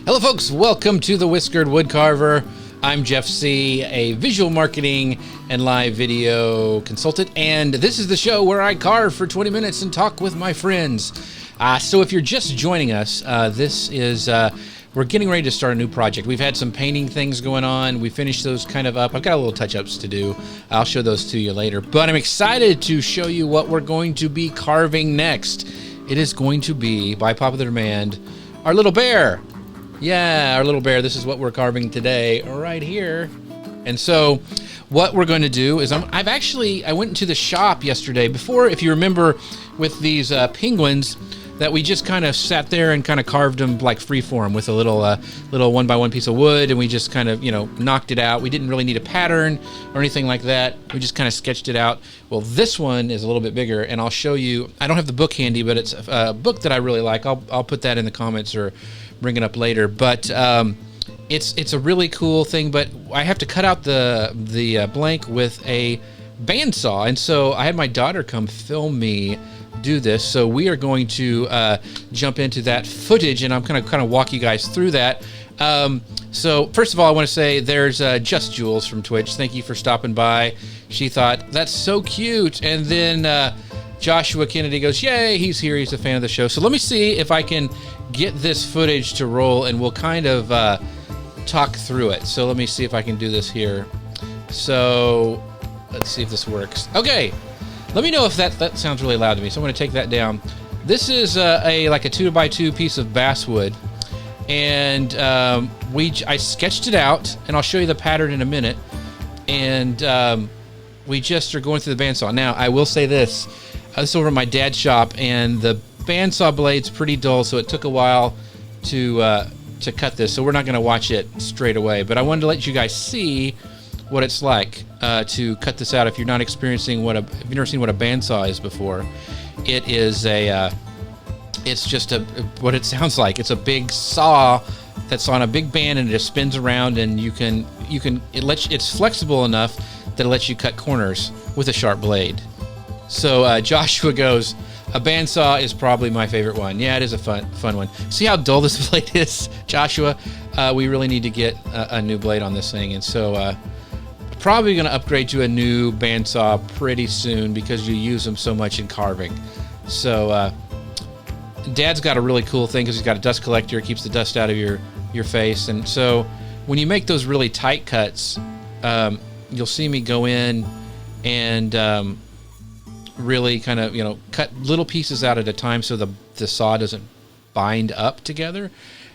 Hello folks, welcome to the Whiskered Woodcarver. I'm Jeff C., a visual marketing and live video consultant, and this is the show where I carve for 20 minutes and talk with my friends. So if you're just joining us, we're getting ready to start a new project. We've had some painting things going on. We finished those kind of up. I've got a little touch-ups to do. I'll show those to you later, but I'm excited to show you what we're going to be carving next. It is going to be, by popular demand, our little bear. Yeah, our little bear. This is what we're carving today, right here. And so what we're going to do is I went into the shop yesterday before, if you remember, with these penguins that we just kind of sat there and kind of carved them like freeform with a little 1x1 piece of wood, and we just kind of, knocked it out. We didn't really need a pattern or anything like that. We just kind of sketched it out. Well, this one is a little bit bigger, and I'll show you. I don't have the book handy, but it's a book that I really like. I'll put that in the comments or bring it up later. But it's a really cool thing, but I have to cut out the blank with a bandsaw, and so I had my daughter come film me do this. So we are going to jump into that footage, and I'm going to kind of walk you guys through that. So first of all, I want to say there's Just Jules from Twitch. Thank you for stopping by. She thought, that's so cute. And then Joshua Kennedy goes, yay, he's here. He's a fan of the show. So let me see if I can get this footage to roll, and we'll kind of talk through it. So let me see if I can do this here. So let's see if this works. Okay. Let me know if that sounds really loud to me. So I'm going to take that down. This is like a 2x2 piece of basswood, and I sketched it out, and I'll show you the pattern in a minute. And we just are going through the bandsaw. Now, I will say this. This is over at my dad's shop, and the bandsaw blade's pretty dull, so it took a while to cut this. So we're not going to watch it straight away, but I wanted to let you guys see what it's like to cut this out. If you're not experiencing if you've never seen what a bandsaw is before, it is it's just what it sounds like. It's a big saw that's on a big band, and it just spins around, and it's flexible enough that it lets you cut corners with a sharp blade. So Joshua goes, a bandsaw is probably my favorite one. Yeah, it is a fun one. See how dull this blade is, Joshua? We really need to get a new blade on this thing, and so probably going to upgrade to a new bandsaw pretty soon because you use them so much in carving. So Dad's got a really cool thing because he's got a dust collector. It keeps the dust out of your face. And so when you make those really tight cuts, you'll see me go in and really kind of, cut little pieces out at a time so the saw doesn't bind up together.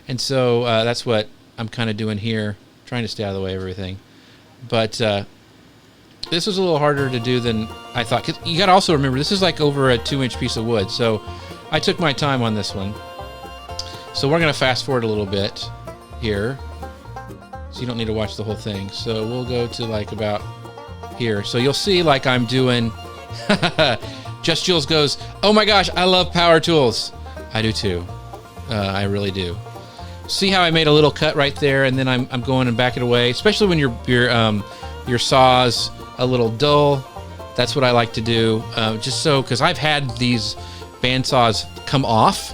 And so that's what I'm kind of doing here, trying to stay out of the way of everything. But this was a little harder to do than I thought. 'Cause you got to also remember, this is like over a 2-inch piece of wood. So I took my time on this one. So we're going to fast forward a little bit here. So you don't need to watch the whole thing. So we'll go to like about here. So you'll see like I'm doing... Just Jules goes, oh my gosh, I love power tools. I do too. I really do. See how I made a little cut right there, and then I'm going and back it away, especially when your saw's a little dull. That's what I like to do, just so, because I've had these bandsaws come off.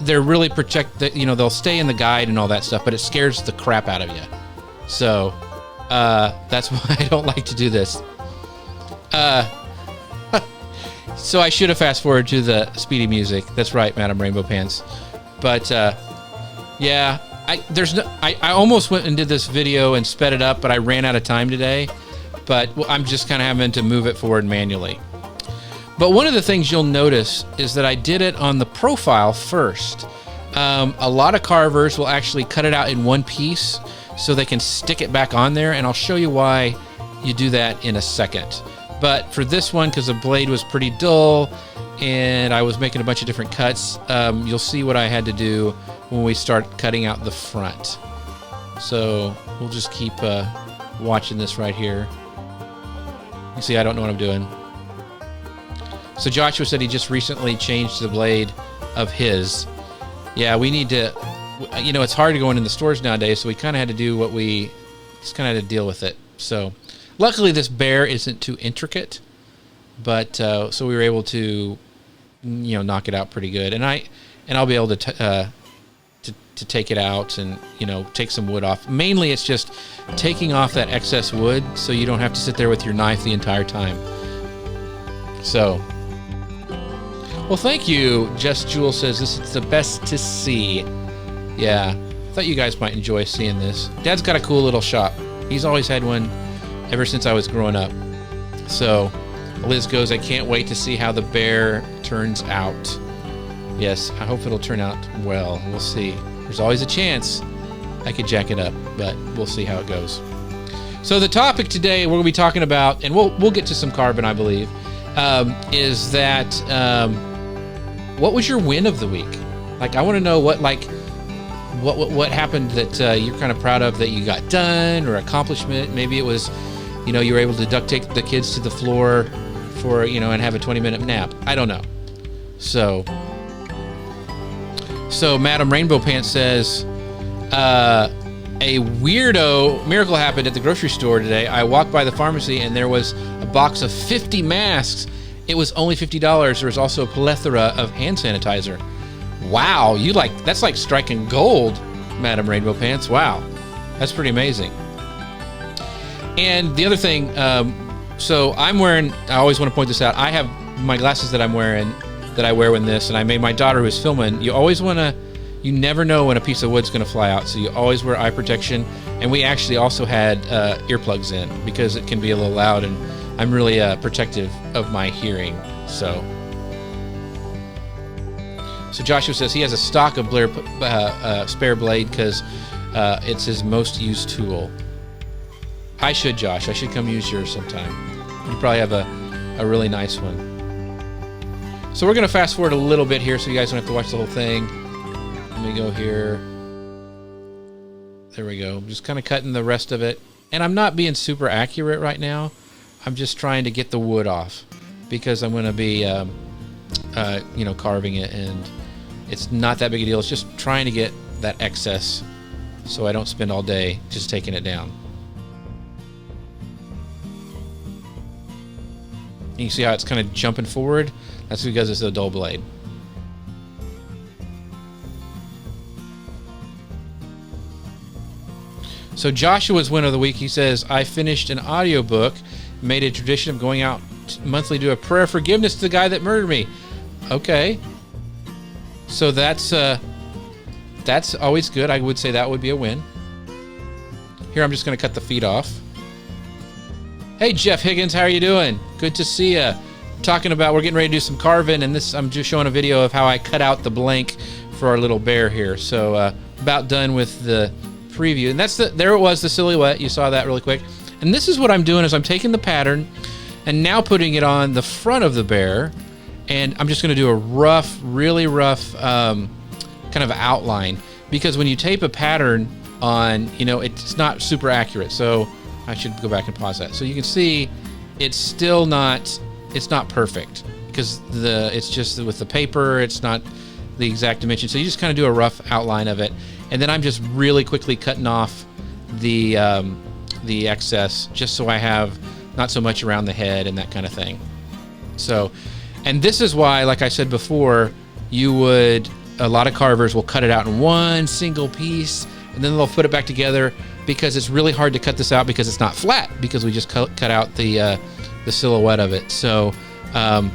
They're really they'll stay in the guide and all that stuff, but it scares the crap out of you. So that's why I don't like to do this. So I should have fast forwarded to the speedy music. That's right, Madam Rainbow Pants. But yeah, I almost went and did this video and sped it up, but I ran out of time today. But I'm just kind of having to move it forward manually. But one of the things you'll notice is that I did it on the profile first. A lot of carvers will actually cut it out in one piece so they can stick it back on there, and I'll show you why you do that in a second. But for this one, because the blade was pretty dull and I was making a bunch of different cuts, you'll see what I had to do when we start cutting out the front. So we'll just keep watching this right here. You see, I don't know what I'm doing. So Joshua said he just recently changed the blade of his. Yeah, we need to, it's hard to go in the stores nowadays, so we kind of had to do what we just kind of had to deal with it. So luckily this bear isn't too intricate, but so we were able to knock it out pretty good. And I'll be able to to take it out and, take some wood off. Mainly it's just taking off that excess wood so you don't have to sit there with your knife the entire time. So, well, thank you. Just Jewel says this is the best to see. Yeah, I thought you guys might enjoy seeing this. Dad's got a cool little shop. He's always had one ever since I was growing up. So Liz goes, I can't wait to see how the bear turns out. Yes, I hope it'll turn out well. We'll see. There's always a chance I could jack it up, but we'll see how it goes. So the topic today we're going to be talking about, and we'll get to some carbon, I believe, is that what was your win of the week? Like, I want to know what happened that you're kind of proud of that you got done, or accomplishment. Maybe it was, you were able to duct tape the kids to the floor for, and have a 20-minute nap. I don't know. So Madam Rainbow Pants says, a weirdo miracle happened at the grocery store today. I walked by the pharmacy and there was a box of 50 masks. It was only $50. There was also a plethora of hand sanitizer. Wow, that's like striking gold, Madam Rainbow Pants. Wow, that's pretty amazing. And the other thing, so I'm wearing, I always want to point this out, I have my glasses that I'm wearing, that I wear when this, and I made my daughter who's filming, you never know when a piece of wood's going to fly out, so you always wear eye protection. And we actually also had earplugs in because it can be a little loud, and I'm really protective of my hearing. So Joshua says he has a stock of spare blade because it's his most used tool. I should, Josh. I should come use yours sometime. You probably have a really nice one. So we're going to fast forward a little bit here so you guys don't have to watch the whole thing. Let me go here. There we go. I'm just kind of cutting the rest of it. And I'm not being super accurate right now. I'm just trying to get the wood off because I'm going to be, carving it, and it's not that big a deal. It's just trying to get that excess so I don't spend all day just taking it down. You see how it's kind of jumping forward? That's because it's a dull blade. So Joshua's win of the week, he says, I finished an audiobook, made a tradition of going out monthly to do a prayer of forgiveness to the guy that murdered me. Okay. So that's always good. I would say that would be a win. Here, I'm just going to cut the feet off. Hey, Jeff Higgins, how are you doing? Good to see you. We're getting ready to do some carving, and I'm just showing a video of how I cut out the blank for our little bear here. So about done with the preview, and there it was, the silhouette. You saw that really quick. And this is what I'm doing is I'm taking the pattern and now putting it on the front of the bear, and I'm just going to do a really rough kind of outline, because when you tape a pattern on, it's not super accurate. So I should go back and pause that. So you can see it's not perfect because it's just with the paper, it's not the exact dimension. So you just kind of do a rough outline of it. And then I'm just really quickly cutting off the excess, just so I have not so much around the head and that kind of thing. So, and this is why, like I said before, a lot of carvers will cut it out in one single piece, and then they'll put it back together, because it's really hard to cut this out because it's not flat, because we just cut out the silhouette of it. So, Dad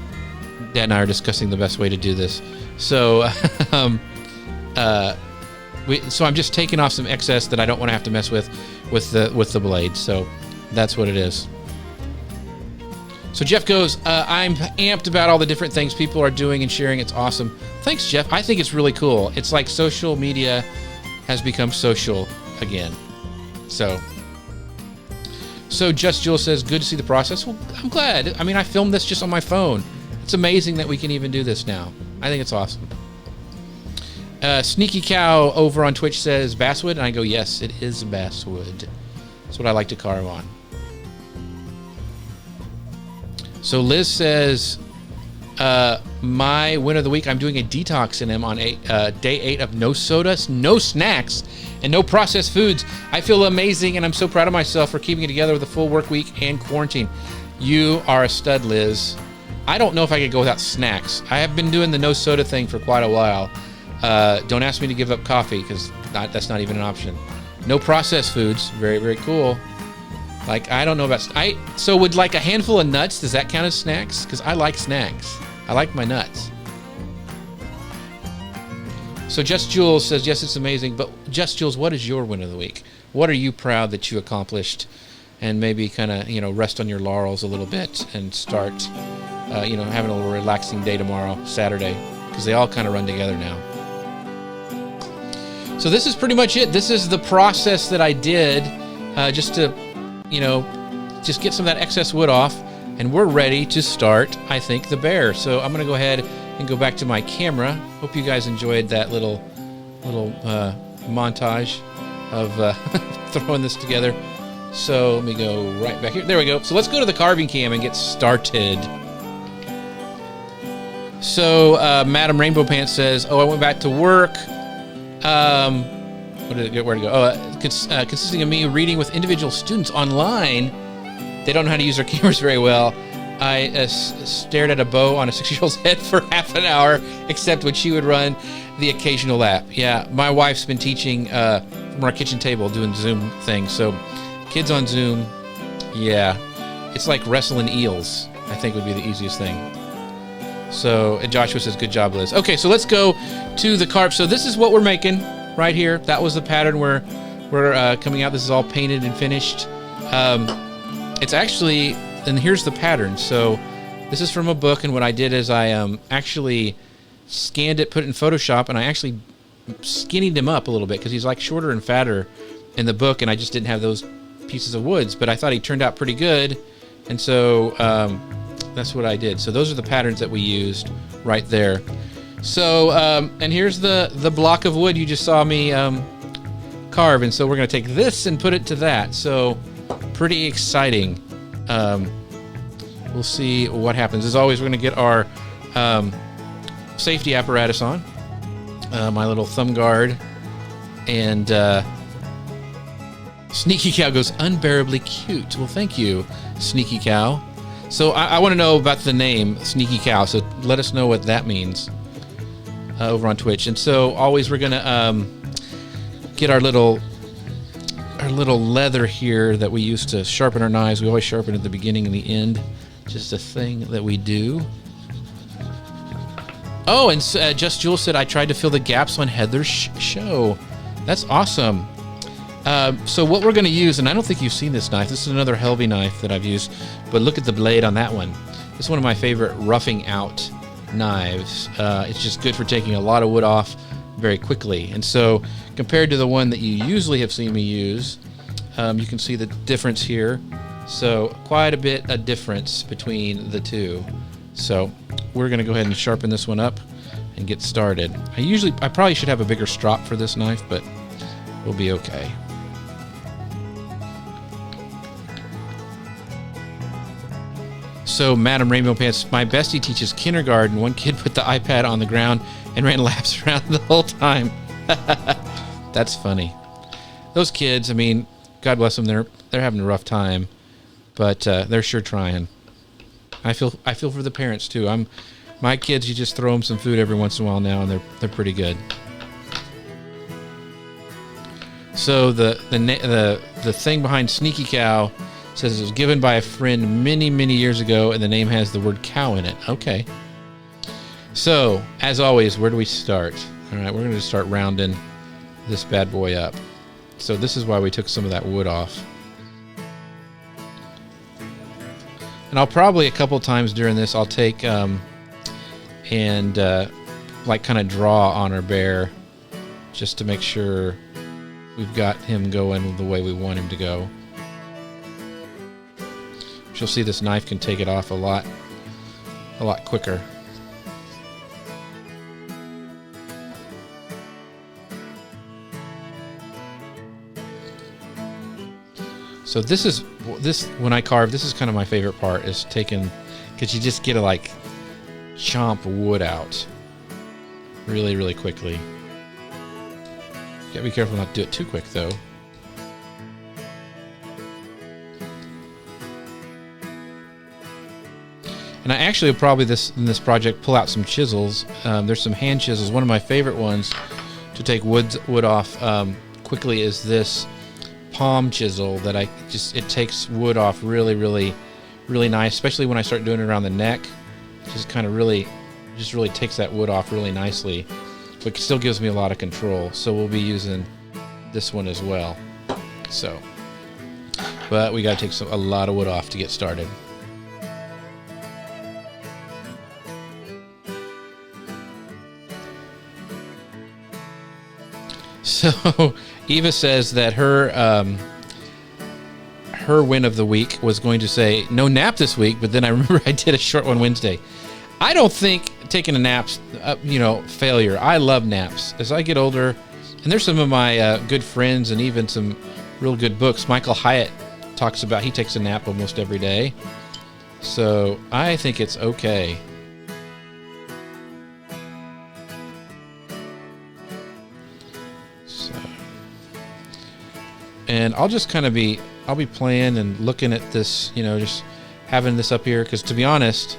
and I are discussing the best way to do this. So, so I'm just taking off some excess that I don't want to have to mess with the blade. So that's what it is. So Jeff goes, I'm amped about all the different things people are doing and sharing. It's awesome. Thanks, Jeff. I think it's really cool. It's like social media has become social again. So Just Jewel says, good to see the process. Well, I'm glad. I mean, I filmed this just on my phone. It's amazing that we can even do this now. I think it's awesome. Sneaky Cow over on Twitch says basswood, and I go, yes, it is basswood. That's what I like to carve on. So Liz says, my win of the week, I'm doing a detox in him on day 8 of no sodas, no snacks, and no processed foods. I feel amazing, and I'm so proud of myself for keeping it together with a full work week and quarantine. You are a stud, Liz. I don't know if I could go without snacks. I have been doing the no soda thing for quite a while, Don't ask me to give up coffee, because that's not even an option. No processed foods. Very, very cool. Like, I don't know about... So would like a handful of nuts, does that count as snacks? Because I like snacks. I like my nuts. So Just Jules says, yes, it's amazing. But Just Jules, what is your win of the week? What are you proud that you accomplished? And maybe kind of, rest on your laurels a little bit and start, having a little relaxing day tomorrow, Saturday. Because they all kind of run together now. So this is pretty much it. This is the process that I did just to... just get some of that excess wood off, and we're ready to start, I think, the bear. So I'm going to go ahead and go back to my camera. Hope you guys enjoyed that little montage of throwing this together. So let me go right back here. There we go. So let's go to the carving cam and get started. So Madam Rainbow Pants says, I went back to work. Where'd it go? Oh, consisting of me reading with individual students online. They don't know how to use their cameras very well. I stared at a bow on a 6-year-old's head for half an hour, except when she would run the occasional lap. Yeah, my wife's been teaching from our kitchen table, doing Zoom things. So kids on Zoom, yeah, it's like wrestling eels, I think would be the easiest thing. So, and Joshua says, good job, Liz. Okay, so let's go to the carp. So this is what we're making right here. That was the pattern we're coming out. This is all painted and finished. It's actually, and here's the pattern. So this is from a book, and what I did is I actually scanned it, put it in Photoshop, and I actually skinnied him up a little bit because he's like shorter and fatter in the book, and I just didn't have those pieces of woods, but I thought he turned out pretty good, and so that's what I did. So those are the patterns that we used right there. So, and here's the block of wood you just saw me carve, and so we're going to take this and put it to that. So pretty exciting. We'll see what happens. As always, we're going to get our safety apparatus on. My little thumb guard. And Sneaky Cow goes, unbearably cute. Well, thank you, Sneaky Cow. So I want to know about the name Sneaky Cow, so let us know what that means over on Twitch. And so always we're going to get our little leather here that we use to sharpen our knives. We always sharpen at the beginning and the end. Just a thing that we do. Oh, and Just Jules said, I tried to fill the gaps on Heather's show. That's awesome. So what we're going to use, and I don't think you've seen this knife. This is another Helvy knife that I've used, but look at the blade on that one. It's one of my favorite roughing out knives. It's just good for taking a lot of wood off very quickly. And so compared to the one that you usually have seen me use, you can see the difference here. So quite a bit of difference between the two. So we're going to go ahead and sharpen this one up and get started. I probably should have a bigger strop for this knife, but we'll be okay. So Madam Rainbow Pants, my bestie teaches kindergarten. One kid put the iPad on the ground and ran laps around the whole time. That's funny. Those kids, I mean, God bless them. They're having a rough time, but they're sure trying. I feel for the parents too. My kids, you just throw them some food every once in a while now, and they're pretty good. So the thing behind Sneaky Cow says it was given by a friend many, many years ago, and the name has the word cow in it. Okay. So, as always, where do we start? All right, we're going to start rounding this bad boy up. So this is why we took some of that wood off. And I'll probably a couple times during this, I'll take and like kind of draw on our bear just to make sure we've got him going the way we want him to go. You'll see this knife can take it off a lot quicker. So this when I carve, this is kind of my favorite part, is taking, because you just get to like chomp wood out really, really quickly. You gotta be careful not to do it too quick though. And I actually will probably in this project pull out some chisels. There's some hand chisels. One of my favorite ones to take wood off quickly is this palm chisel that it takes wood off really, really, really nice, especially when I start doing it around the neck. It just kind of really takes that wood off really nicely, but still gives me a lot of control. So we'll be using this one as well. So, but we got to take a lot of wood off to get started. So Eva says that her win of the week was going to say no nap this week, but then I remember I did a short one Wednesday. I don't think taking a nap's failure. I love naps. As I get older, and there's some of my good friends and even some real good books. Michael Hyatt talks about he takes a nap almost every day. So I think it's okay. And I'll just kind of I'll be playing and looking at this, just having this up here, because to be honest,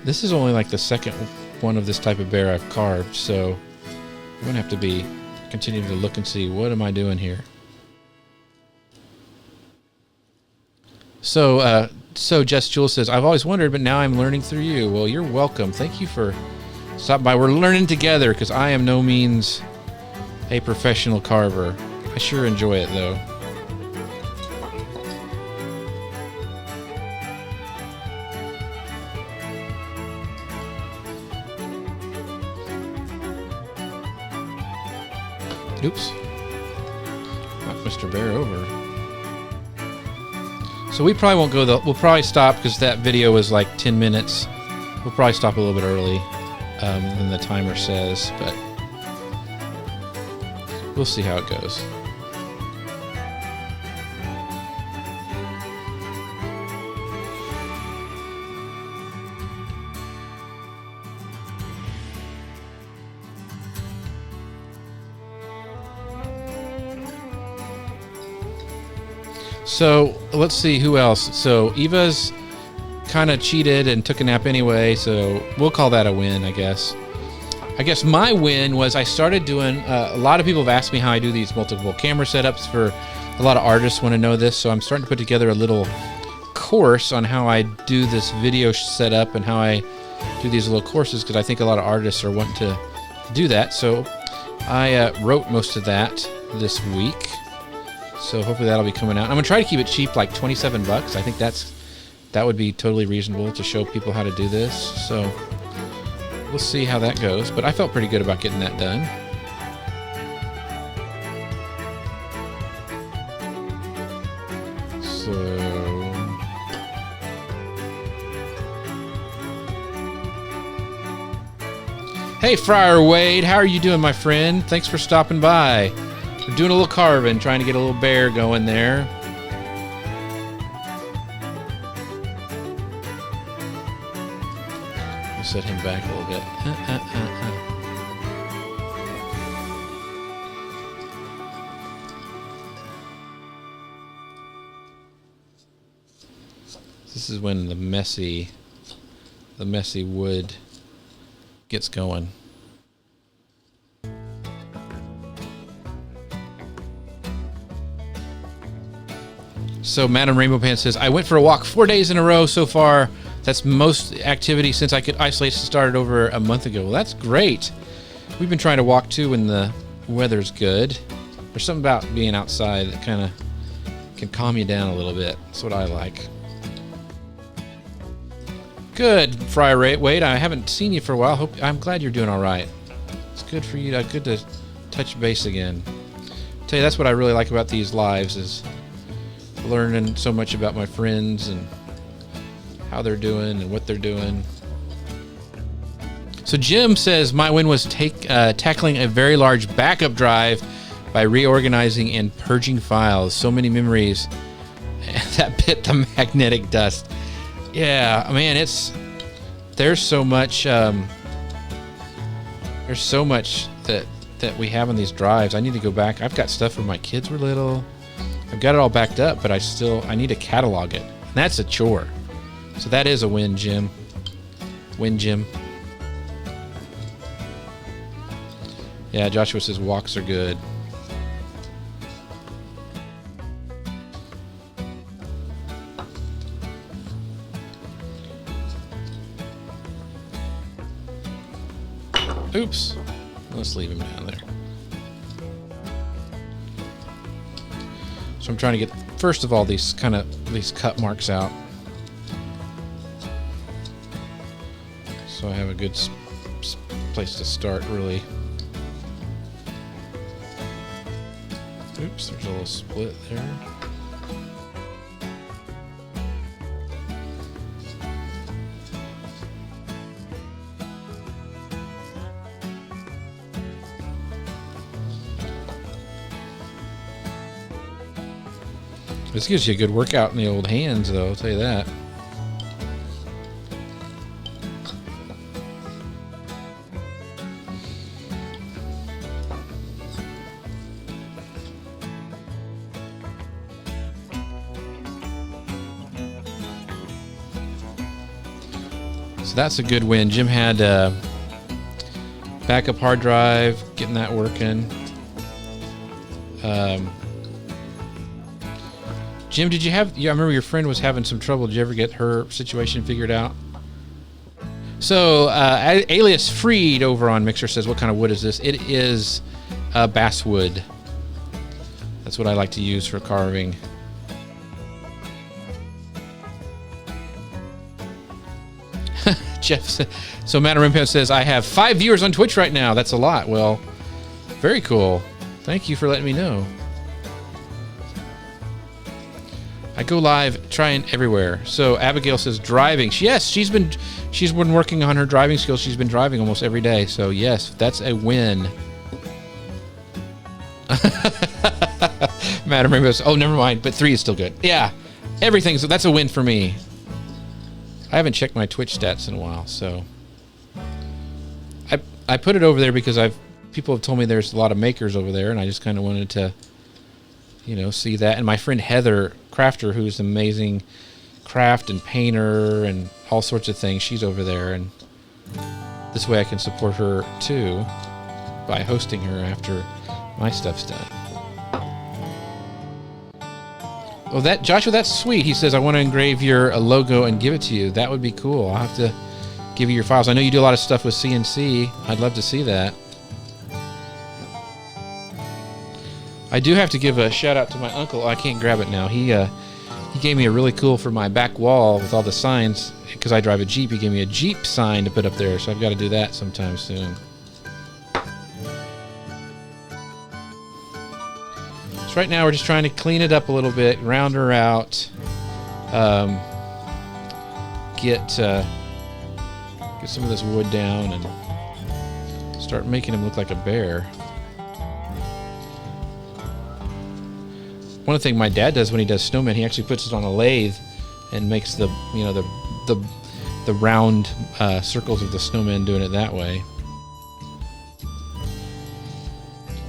this is only like the second one of this type of bear I've carved, so I'm going to have to be continuing to look and see what am I doing here. So Jess Jewel says, I've always wondered, but now I'm learning through you. Well, you're welcome. Thank you for stopping by. We're learning together, because I am no means a professional carver. I sure enjoy it, though. Oops. Knocked Mr. Bear over. So we probably won't go we'll probably stop, because that video was like 10 minutes. We'll probably stop a little bit early than the timer says, but we'll see how it goes. So let's see who else. So Eva's kind of cheated and took a nap anyway, so we'll call that a win, I guess. I guess my win was I started doing, a lot of people have asked me how I do these multiple camera setups. For a lot of artists want to know this, so I'm starting to put together a little course on how I do this video setup and how I do these little courses, because I think a lot of artists are wanting to do that. So I wrote most of that this week. So hopefully that'll be coming out. I'm gonna try to keep it cheap, like $27. I think that would be totally reasonable to show people how to do this. So we'll see how that goes. But I felt pretty good about getting that done. So hey, Friar Wade, how are you doing, my friend? Thanks for stopping by. We're doing a little carving, trying to get a little bear going there. We'll set him back a little bit. This is when the messy wood gets going. So Madam Rainbow Pants says, I went for a walk 4 days in a row so far. That's most activity since I could isolate started over a month ago. Well, that's great. We've been trying to walk too when the weather's good. There's something about being outside that kind of can calm you down a little bit. That's what I like. Good, Friar Wade. I haven't seen you for a while. I'm glad you're doing all right. It's good for you. Good to touch base again. Tell you, that's what I really like about these lives, is learning so much about my friends and how they're doing and what they're doing. So Jim says, my win was tackling a very large backup drive by reorganizing and purging files. So many memories that bit the magnetic dust. Yeah, man, there's so much that we have on these drives. I need to go back. I've got stuff when my kids were little. I've got it all backed up, but I need to catalog it. And that's a chore. So that is a win, Jim. Win, Jim. Yeah, Joshua says walks are good. Oops. Let's leave him down there. So I'm trying to get, first of all, these cut marks out. So I have a good place to start, really. Oops, there's a little split there. This gives you a good workout in the old hands, though, I'll tell you that. So that's a good win. Jim had a backup hard drive, getting that working. Jim, did you have? Yeah, I remember your friend was having some trouble. Did you ever get her situation figured out? So, Alias Freed over on Mixer says, "What kind of wood is this?" It is basswood. That's what I like to use for carving. Jeff said, so Matarimpo says, "I have 5 viewers on Twitch right now. That's a lot." Well, very cool. Thank you for letting me know. I go live trying everywhere. So Abigail says driving. Yes, she's been working on her driving skills. She's been driving almost every day. So yes, that's a win. Madam Rainbow says, oh, never mind. But 3 is still good. Yeah, that's a win for me. I haven't checked my Twitch stats in a while, so I put it over there because people have told me there's a lot of makers over there, and I just kind of wanted to, see that. And my friend Heather Crafter, who's an amazing craft and painter and all sorts of things, she's over there, and this way I can support her too by hosting her after my stuff's done. Oh, Joshua, that's sweet. He says, I want to engrave your logo and give it to you. That would be cool. I'll have to give you your files. I know you do a lot of stuff with CNC. I'd love to see that. I do have to give a shout out to my uncle. I can't grab it now. He gave me a really cool for my back wall with all the signs, because I drive a Jeep. He gave me a Jeep sign to put up there, so I've got to do that sometime soon. So right now we're just trying to clean it up a little bit, round her out, get some of this wood down, and start making him look like a bear. One of the things my dad does when he does snowmen, he actually puts it on a lathe and makes the round circles of the snowmen, doing it that way.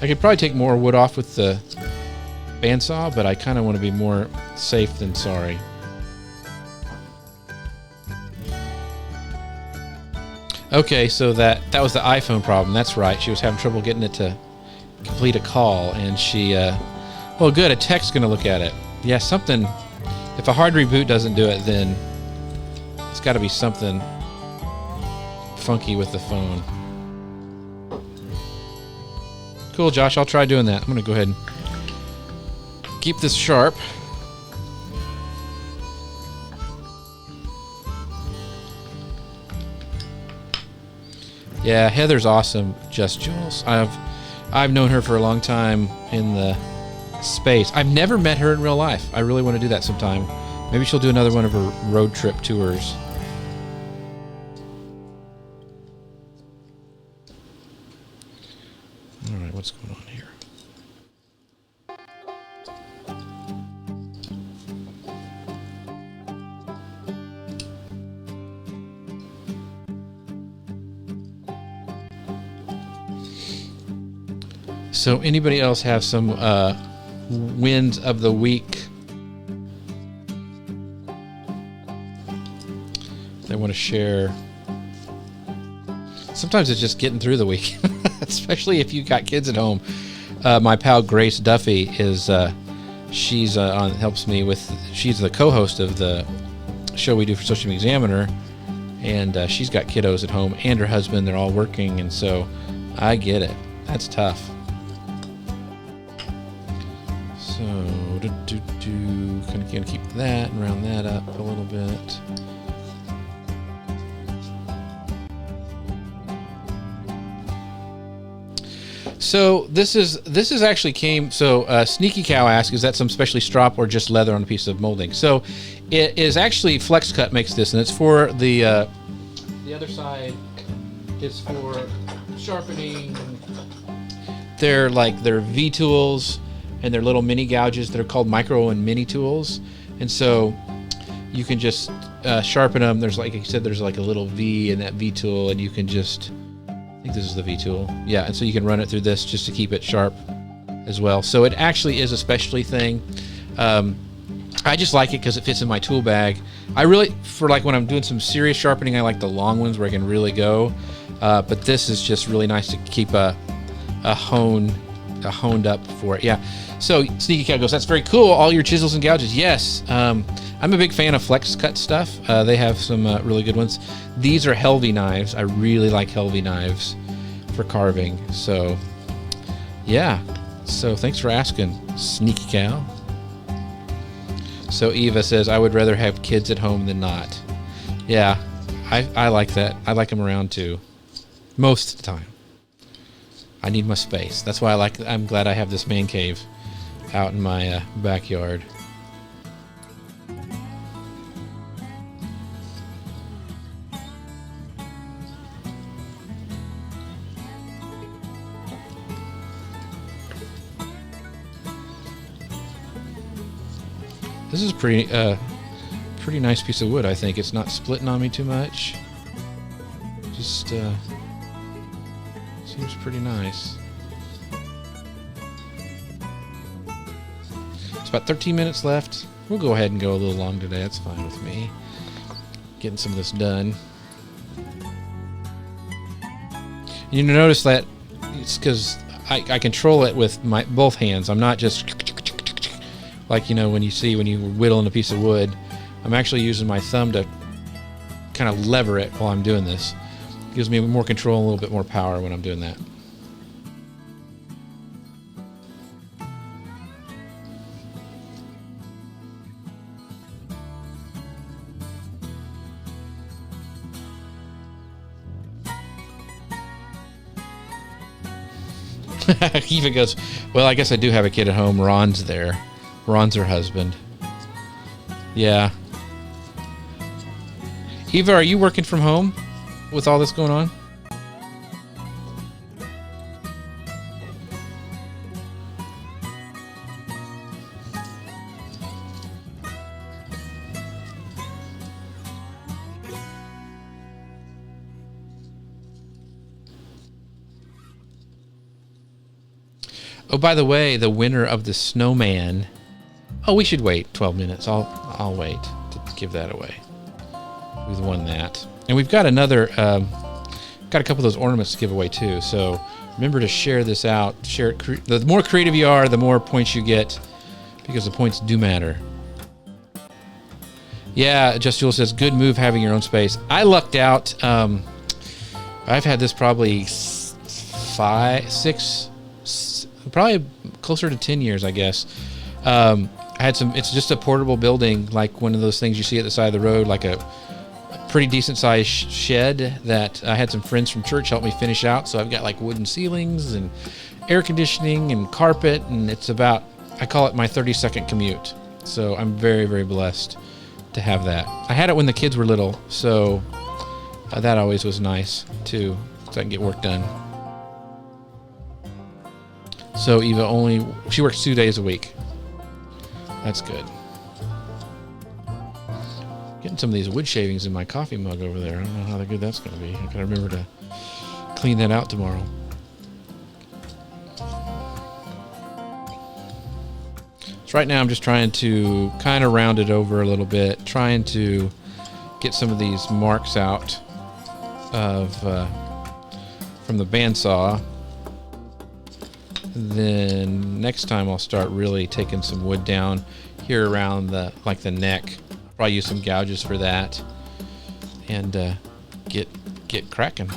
I could probably take more wood off with the bandsaw, but I kind of want to be more safe than sorry. Okay, so that was the iPhone problem. That's right. She was having trouble getting it to complete a call, and she... well, good. A tech's going to look at it. Yeah, something... If a hard reboot doesn't do it, then it's got to be something funky with the phone. Cool, Josh. I'll try doing that. I'm going to go ahead and keep this sharp. Yeah, Heather's awesome, Just Jules. I've known her for a long time in the space. I've never met her in real life. I really want to do that sometime. Maybe she'll do another one of her road trip tours. All right, what's going on here? So anybody else have some wins of the week they want to share? sometimes it's just getting through the week, especially if you got kids at home. My pal Grace Duffy is she's helps me with. She's the co-host of the show we do for Social Media Examiner, and she's got kiddos at home and her husband. They're all working, and so I get it. That's tough. So kind of gonna keep that and round that up a little bit. So this is actually came. So Sneaky Cow asked, is that some specially strop or just leather on a piece of molding? So it is actually Flex Cut makes this, and it's for the other side is for sharpening. They're V tools, and they're little mini gouges that are called micro and mini tools, and so you can just sharpen them. There's, like I said, there's like a little V in that V tool, and you can just. I think this is the V tool. Yeah, and so you can run it through this just to keep it sharp as well. So it actually is a specialty thing. I just like it because it fits in my tool bag. I really, for like when I'm doing some serious sharpening, I like the long ones where I can really go. But this is just really nice to keep a honed up for it. Yeah. So Sneaky Cat goes, that's very cool. All your chisels and gouges. Yes. I'm a big fan of Flex Cut stuff. They have some really good ones. These are Helvy knives. I really like Helvy knives for carving. So, yeah. So thanks for asking, Sneaky Cow. So Eva says, I would rather have kids at home than not. Yeah, I like that. I like them around too. Most of the time. I need my space. That's why I'm glad I have this man cave out in my backyard. This is pretty nice piece of wood. I think it's not splitting on me too much. Just seems pretty nice. It's about 13 minutes left. We'll go ahead and go a little long today. That's fine with me. Getting some of this done. You notice that it's because I control it with my both hands. I'm not just like, you know, when you whittle in a piece of wood. I'm actually using my thumb to kind of lever it while I'm doing this. It gives me more control and a little bit more power when I'm doing that. Eva goes, well, I guess I do have a kid at home. Ron's there. Ron's her husband. Yeah. Eva, are you working from home with all this going on? Oh, by the way, the winner of the snowman. Oh, we should wait 12 minutes. I'll wait to give that away. We've won that, and we've got another. Got a couple of those ornaments to give away too. So remember to share this out. Share it. The more creative you are, the more points you get, because the points do matter. Yeah, Just Jewel says, good move having your own space. I lucked out. I've had this probably 5, 6, probably closer to 10 years, I guess. I had some. It's just a portable building, like one of those things you see at the side of the road, like a pretty decent sized shed that I had some friends from church help me finish out. So I've got like wooden ceilings and air conditioning and carpet, and it's about, I call it my 30-second commute. So I'm very, very blessed to have that. I had it when the kids were little, so that always was nice too, so I can get work done. So Eva she works 2 days a week. That's good. Getting some of these wood shavings in my coffee mug over there. I don't know how good that's going to be. I gotta remember to clean that out tomorrow. So right now I'm just trying to kind of round it over a little bit, trying to get some of these marks out of from the bandsaw. Then next time I'll start really taking some wood down here around the neck. Probably use some gouges for that, and get cracking.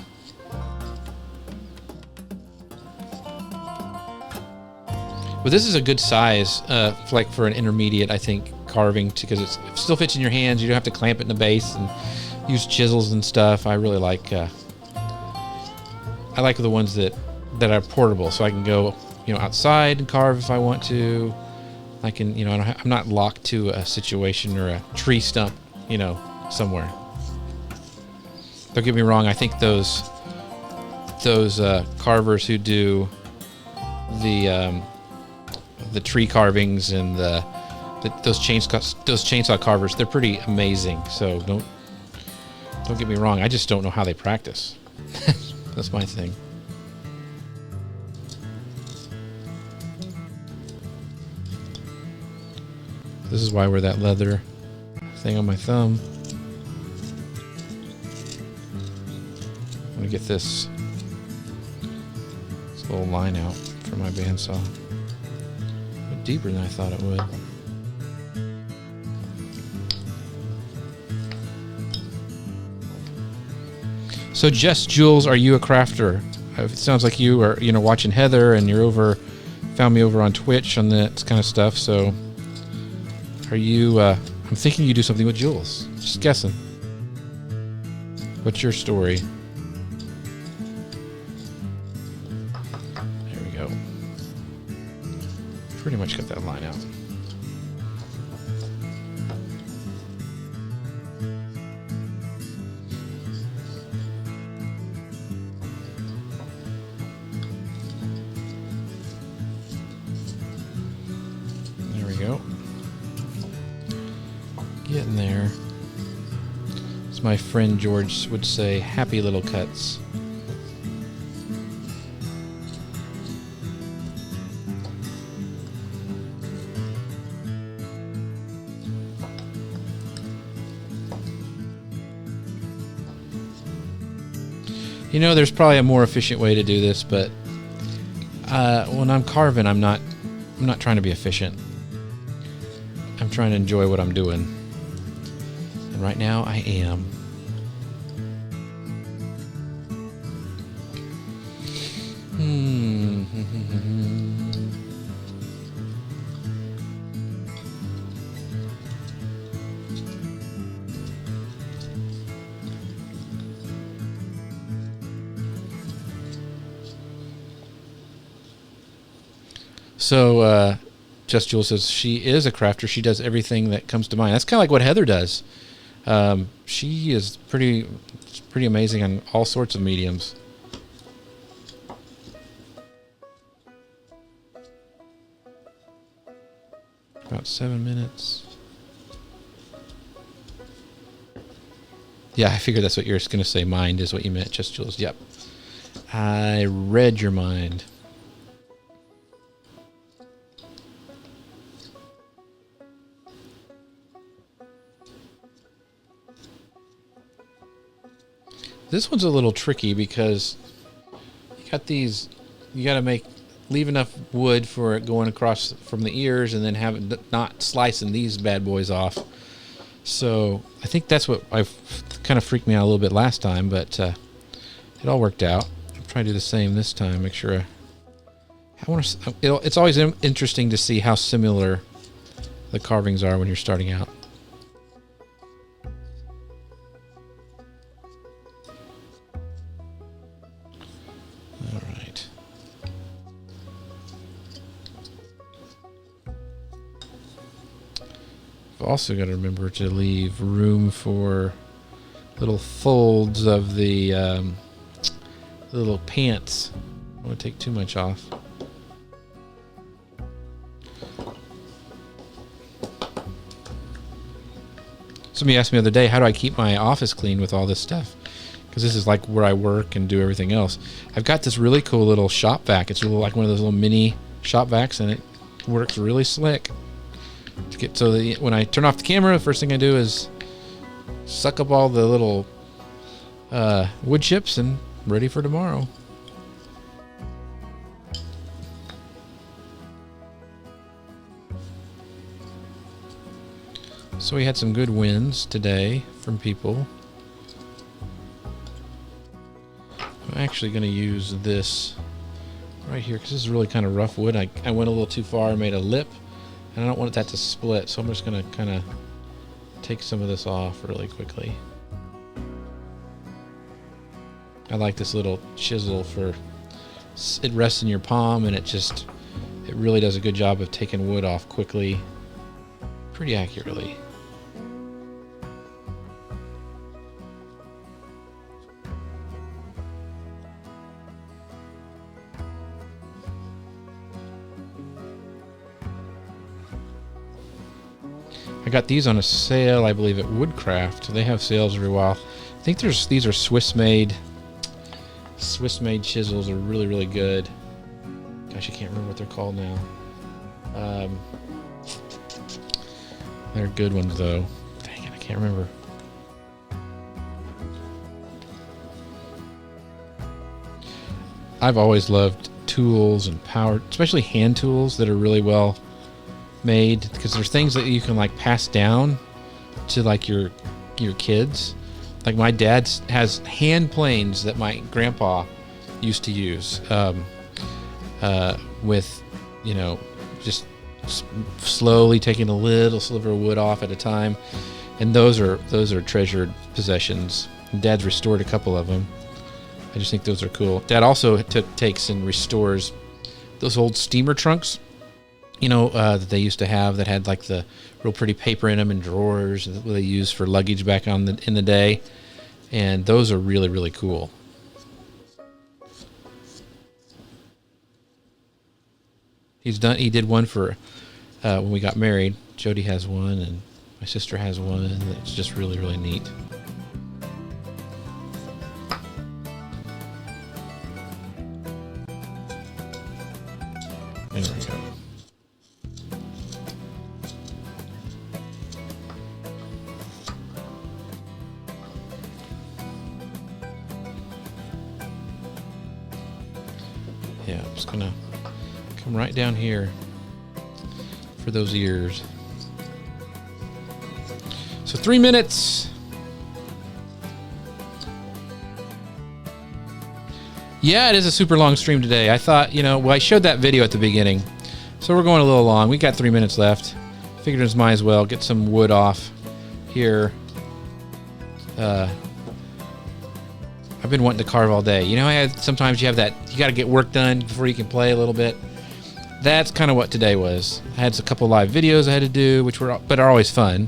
But this is a good size, like for an intermediate, I think, carving, because it still fits in your hands. You don't have to clamp it in the base and use chisels and stuff. I really like the ones that are portable, so I can go, outside and carve if I want to. I can, I'm not locked to a situation or a tree stump, somewhere. Don't get me wrong. I think those carvers who do the tree carvings and those chainsaw carvers, they're pretty amazing. So don't get me wrong. I just don't know how they practice. That's my thing. This is why I wear that leather thing on my thumb. I'm gonna get this little line out for my bandsaw. Deeper than I thought it would. So, Jess Jules, are you a crafter? It sounds like you are, watching Heather, and found me over on Twitch on that kind of stuff. So, are you? I'm thinking you do something with Jules. Just guessing. What's your story? Pretty much got that line out. There we go. Getting there. As my friend George would say, happy little cuts. There's probably a more efficient way to do this, but when I'm carving, I'm not trying to be efficient. I'm trying to enjoy what I'm doing. And right now, I am. So, Just Jules says she is a crafter. She does everything that comes to mind. That's kind of like what Heather does. She is pretty amazing on all sorts of mediums. About 7 minutes. Yeah, I figured that's what you're going to say. Mind is what you meant, Just Jules. Yep. I read your mind. This one's a little tricky because you got these, you got to leave enough wood for it going across from the ears, and then have it not slicing these bad boys off. So I think that's what kind of freaked me out a little bit last time, but it all worked out. I'll try to do the same this time. Make sure it's always interesting to see how similar the carvings are when you're starting out. Also got to remember to leave room for little folds of the little pants. I don't want to take too much off. Somebody asked me the other day, how do I keep my office clean with all this stuff? Because this is like where I work and do everything else. I've got this really cool little shop vac. It's like one of those little mini shop vacs, and it works really slick. When I turn off the camera, the first thing I do is suck up all the little wood chips and ready for tomorrow. So we had some good wins today from people. I'm actually going to use this right here because this is really kind of rough wood. I went a little too far and made a lip, and I don't want that to split, so I'm just going to kind of take some of this off really quickly. I like this little chisel for it rests in your palm, and it really does a good job of taking wood off quickly, pretty accurately. I got these on a sale, I believe, at Woodcraft. They have sales every while. I think these are Swiss-made chisels. Are really, really good. Gosh, I can't remember what they're called now. They're good ones, though. Dang it, I can't remember. I've always loved tools and power, especially hand tools that are really well made, because there's things that you can like pass down to like your kids. Like my dad has hand planes that my grandpa used to use with, you know, just slowly taking a little sliver of wood off at a time, and those are treasured possessions. Dad's restored a couple of them. I just think those are cool. Dad also takes and restores those old steamer trunks, you know, that they used to have that had like the real pretty paper in them and drawers that they used for luggage back in the day. And those are really, really cool. He did one for when we got married. Jody has one, and my sister has one. It's just really, really neat. There we go. Yeah, I'm just gonna come right down here for those ears. So 3 minutes. Yeah, it is a super long stream today. I thought, well, I showed that video at the beginning, so we're going a little long. We got 3 minutes left. Figured it might as well get some wood off here. I've been wanting to carve all day. Sometimes you have that, you got to get work done before you can play a little bit. That's kind of what today was. I had a couple live videos I had to do, but are always fun.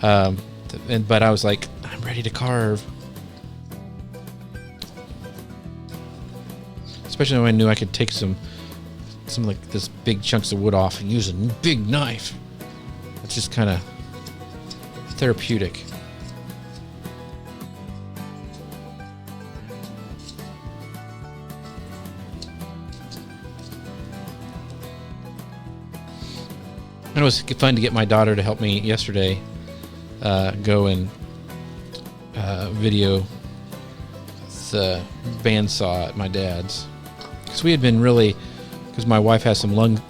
But I was like, I'm ready to carve. Especially when I knew I could take some like this big chunks of wood off and use a big knife. It's just kind of therapeutic. And it was fun to get my daughter to help me yesterday go and video the bandsaw at my dad's. Because we had been because my wife has some lung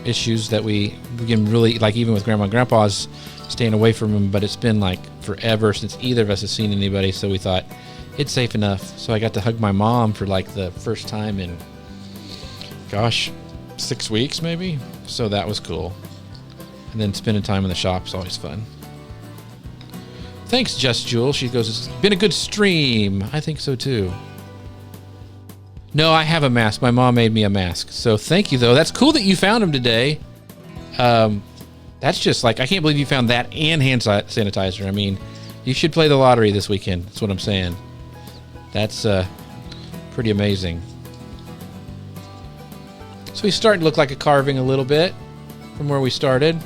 issues that we can really, like, even with Grandma and Grandpa's staying away from them, but it's been like forever since either of us has seen anybody, so we thought it's safe enough. So I got to hug my mom for like the first time in, 6 weeks maybe. So that was cool. And then spending time in the shop is always fun. Thanks, Just Jewel. She goes, it's been a good stream. I think so too. No, I have a mask. My mom made me a mask. So thank you, though. That's cool that you found them today. That's just like, I can't believe you found that and hand sanitizer. I mean, you should play the lottery this weekend. That's what I'm saying. That's pretty amazing. So he's starting to look like a carving a little bit from where we started.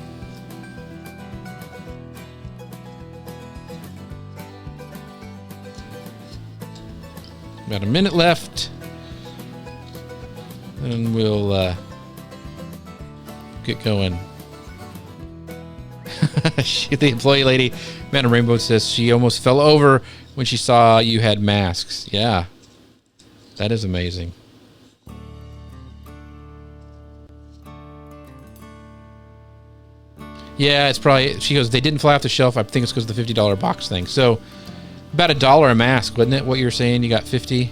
About a minute left. And we'll get going. The employee lady, Amanda Rainbow, says she almost fell over when she saw you had masks. Yeah, that is amazing. Yeah, it's probably, she goes, they didn't fly off the shelf. I think it's because of the $50 box thing. So about $1 a mask, wasn't it? What you're saying? You got 50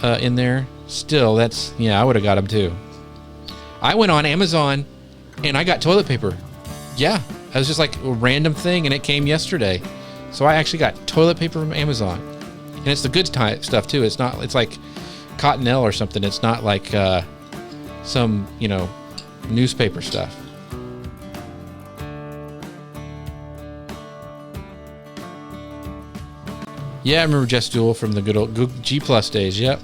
in there. Still, that's, yeah, I would have got them too. I went on Amazon and I got toilet paper. Yeah, it was just like a random thing and it came yesterday. So I actually got toilet paper from Amazon. And it's the good stuff too. It's not, it's like Cottonelle or something. It's not like some, you know, newspaper stuff. Yeah, I remember Jess Duel from the good old G Plus days. Yep.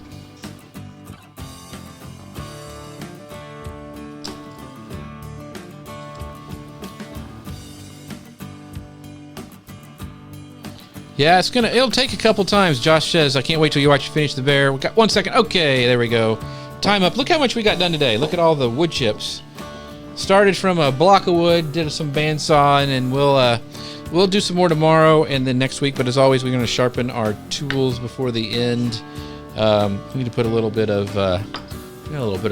Yeah, it'll take a couple times. Josh says, I can't wait till you watch Finish the Bear. We got 1 second. Okay, there we go. Time up. Look how much we got done today. Look at all the wood chips. Started from a block of wood, did some bandsawing, and we'll do some more tomorrow and then next week. But as always, we're going to sharpen our tools before the end. We need to put a little bit of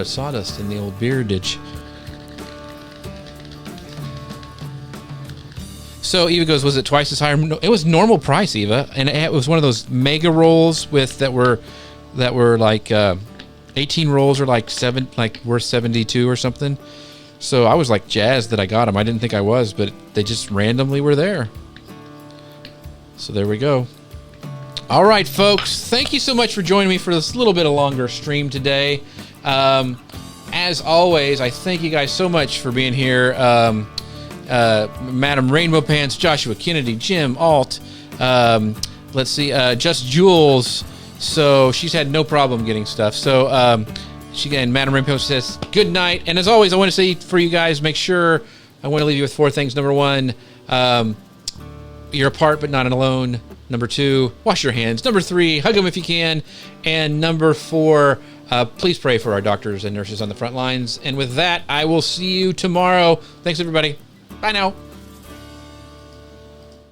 sawdust in the old beardage. So Eva goes, was it twice as high? No, it was normal price, Eva, and it was one of those mega rolls that were like 18 rolls or like worth 72 or something. So I was like jazzed that I got them. I didn't think I was, but they just randomly were there. So there we go. All right, folks, thank you so much for joining me for this little bit of longer stream today. As always, I thank you guys so much for being here. Madam Rainbow Pants, Joshua Kennedy, Jim Alt, let's see, Just Jules. So she's had no problem getting stuff. So Madam Rainbow Pants says good night. And as always, I want to say for you guys, make sure, I want to leave you with 4 things. Number 1, you're apart but not alone. Number 2, wash your hands. Number 3, hug them if you can. And number 4, please pray for our doctors and nurses on the front lines. And with that, I will see you tomorrow. Thanks, everybody. Bye now.